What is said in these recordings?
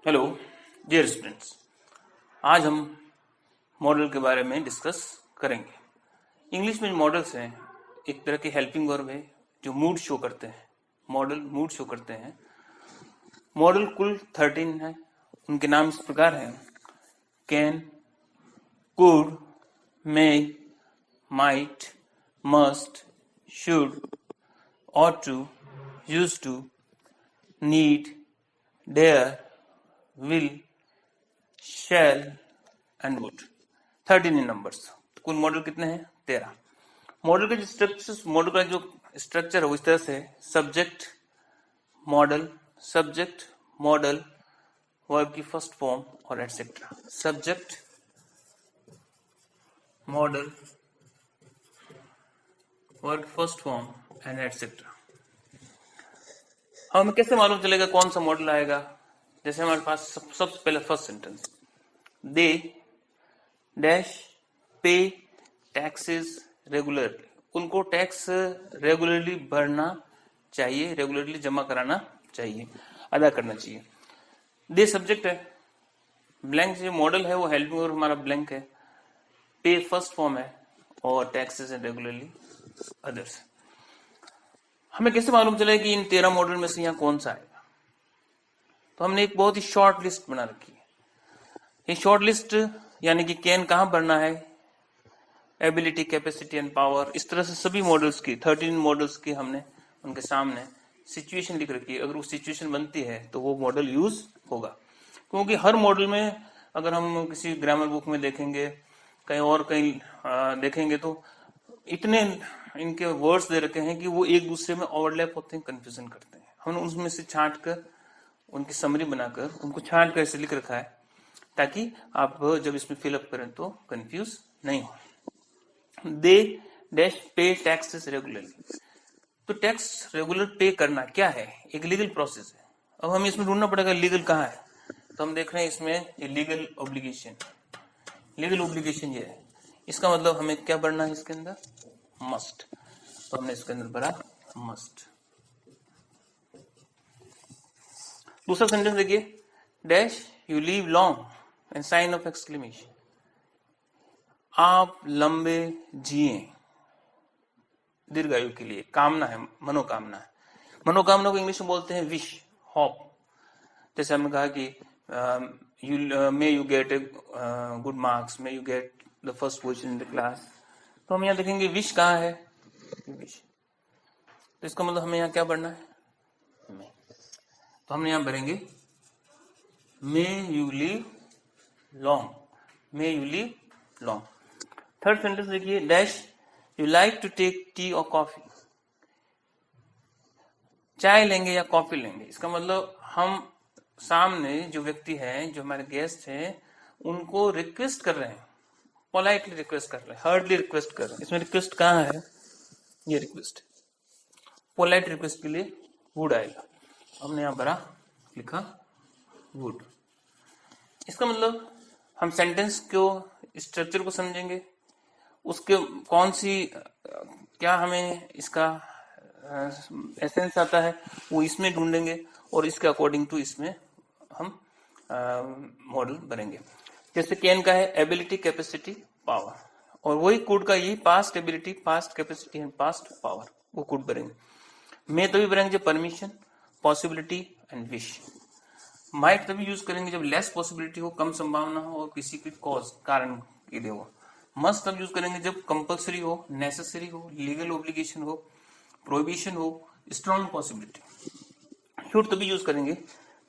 Hello dear students, आज हम model के बारे में डिस्कस करेंगे। इंग्लिश में मॉडल्स हैं एक तरह के हेल्पिंग वर्ब है जो मूड शो करते हैं। मॉडल मूड शो करते हैं। मॉडल कुल 13 है। उनके नाम इस प्रकार हैं: can, could, may, might, must, should, ought to, used to, need, dare, will, shall and would। 13 in numbers. कुल मॉडल कितने हैं? 13। मॉडल का जो स्ट्रक्चर है वो इस तरह से: subject, model, subject, model, verb की फर्स्ट फॉर्म और एटसेट्रा। सब्जेक्ट, मॉडल, वर्ब की फर्स्ट फॉर्म एंड एटसेट्रा। हमें कैसे मालूम चलेगा कौन सा मॉडल आएगा? जैसे हमारे पास सबसे पहले फर्स्ट सेंटेंस, दे डैश पे टैक्सेस रेगुलरली। उनको टैक्स रेगुलरली भरना चाहिए, रेगुलरली जमा कराना चाहिए, अदा करना चाहिए। दे सब्जेक्ट है, ब्लैंक जो मॉडल है वो हेल्पिंग वर्ब हमारा ब्लैंक है, पे फर्स्ट फॉर्म है और टैक्सेस एंड रेगुलरली अदर्स। हमें कैसे मालूम चलेगा कि इन 13 मॉडल में से यहाँ कौन सा आएगा? तो हमने एक बहुत ही शॉर्ट लिस्ट बना रखी है। ये शॉर्ट लिस्ट यानी कि कैन कहाँ भरना है, एबिलिटी, कैपेसिटी एंड पावर, इस तरह से सभी मॉडल्स की 13 मॉडल्स की हमने उनके सामने सिचुएशन लिख रखी है। अगर वो सिचुएशन बनती है तो वो मॉडल यूज होगा, क्योंकि हर मॉडल में अगर हम किसी ग्रामर बुक में देखेंगे, कहीं और कहीं देखेंगे तो इतने इनके वर्ड्स दे रखे हैं कि वो एक दूसरे में ओवरलैप होते हैं, कंफ्यूजन करते हैं। हमने उनमें से छांट कर उनकी समरी बनाकर उनको छांट कर ऐसे लिख रखा है ताकि आप जब इसमें फिलअप करें तो कंफ्यूज नहीं हो। दे डैश पे टैक्सेस रेगुलरली। तो टैक्स रेगुलर पे करना क्या है? एक लीगल प्रोसेस है। अब हमें इसमें ढूंढना पड़ेगा लीगल कहाँ है। तो हम देख रहे हैं इसमें ये लीगल ऑब्लिगेशन। लीगल ऑब्लिगेशन ये है, इसका मतलब हमें क्या भरना है इसके अंदर? मस्ट। तो हमने इसके अंदर भरा मस्ट। दूसरा सेंटेंस देखिए, dash you live long and sign of exclamation. आप लंबे जिए, दीर्घायु के लिए, कामना है, मनोकामना है। मनोकामना को इंग्लिश में बोलते हैं विश, होप। जैसे हमने कहा कि may you get a good marks, may you get the first position in the class. तो हम यहाँ देखेंगे विश कहाँ है, विश। तो इसका मतलब हमें यहाँ क्या भरना है? मे। तो हमने यहाँ भरेंगे may you live long, may you live long. Third sentence देखिए, dash you like to take tea और कॉफी। चाय लेंगे या कॉफी लेंगे। इसका मतलब हम सामने जो व्यक्ति हैं, जो हमारे गेस्ट हैं, उनको रिक्वेस्ट कर रहे हैं, पोलाइटली रिक्वेस्ट कर रहे हैं, हार्डली रिक्वेस्ट कर रहे हैं। इसमें रिक्वेस्ट कहाँ है? ये रिक्वेस्ट, पोलाइट रिक्वेस्ट के लिए वुड आएगा। हमने यहाँ भरा, लिखा वुड। इसका मतलब हम सेंटेंस को, स्ट्रक्चर को समझेंगे, उसके कौन सी क्या हमें इसका एसेंस आता है वो इसमें ढूंढेंगे और इसके अकॉर्डिंग टू इसमें हम मॉडल बनेंगे। जैसे कैन का है एबिलिटी, कैपेसिटी, पावर, और वही कुड का यही past ability, past capacity and past power, वो कुड बनेंगे। मे तभी बनेंगे जब permission, possibility and wish. Might तभी यूज करेंगे जब लेस पॉसिबिलिटी हो, कम संभावना हो और किसी की कॉज, कारण के लिए हो। मस्ट तब यूज करेंगे जब कंपल्सरी हो, नेसेसरी हो, लीगल ऑब्लिगेशन हो, प्रोहिबिशन हो, स्ट्रॉन्ग पॉसिबिलिटी। शुड तभी यूज करेंगे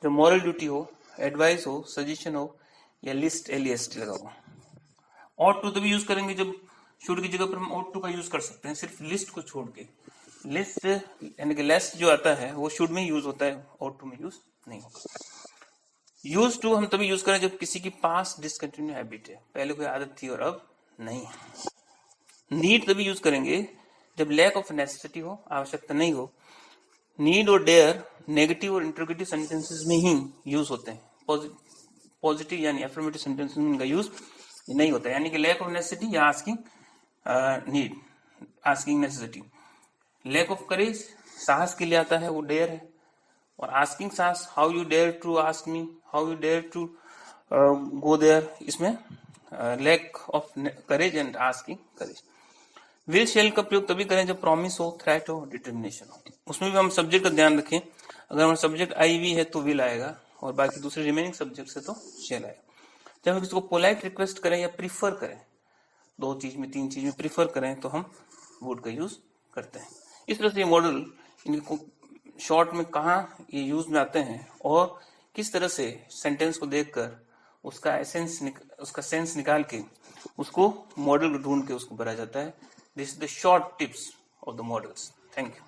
जब मॉरल ड्यूटी हो, एडवाइस हो, सजेशन हो या लिस्ट, LEST लगा हो। ऑट टू तभी यूज करेंगे जब शुड की जगह पर हम ऑट टू का यूज कर सकते हैं, सिर्फ लिस्ट को छोड़ के। लिस्ट यानी कि लेस जो आता है वो शुड में यूज होता है, ऑट टू में यूज नहीं होगा। यूज टू हम तभी यूज करें जब किसी की पास डिसकंटिन्यू हैबिट है, पहले कोई आदत थी और अब नहीं। नीड तभी यूज करेंगे जब लैक ऑफ नेसेसिटी हो, आवश्यकता नहीं हो। नीड और डेयर नेगेटिव और इंटरोगेटिव सेंटेंसेस में ही यूज होते हैं। पॉजिटिव यानी एफर्मेटिव सेंटेंसेस में इनका यूज नहीं होता है, यानी कि लैक ऑफ नेसेसिटी या asking need, asking necessity. Lack of courage साहस के लिए आता है, वो डेयर है। और आस्किंग सास, how you dare to ask me, how you dare to go there, इसमें lack of courage and asking courage. Will shall का प्रयोग तभी करें जब प्रॉमिस हो, थ्रेट हो, डिटर्मिनेशन हो। उसमें भी हम सब्जेक्ट का ध्यान रखें, अगर हमारा सब्जेक्ट आई वी है तो विल आएगा, और बाकी दूसरे रिमेनिंग सब्जेक्ट से तो शेल आएगा। जब हम किसी को पोलाइट रिक्वेस्ट करें या प्रीफर करें, दो चीज में तीन चीज में प्रीफर करें, तो हम वुड का यूज करते हैं। इस तरह से ये मॉडल इनको शॉर्ट में कहाँ ये यूज में आते हैं और किस तरह से सेंटेंस को देखकर उसका एसेंस उसका सेंस निकाल के उसको मॉडल ढूंढ के उसको भरा जाता है। This is the short tips of the models. Thank you.